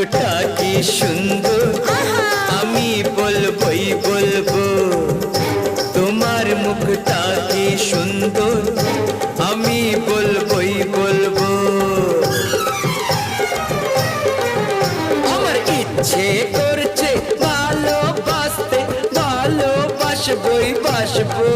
মুখটা কি সুন্দর, আমি বলবই বলবো। তোমার মুখটা কি সুন্দর, আমি বলবই বলবো। আমার ইচ্ছে করছে ভালোবাসতে, ভালোবাসবই বাসবো।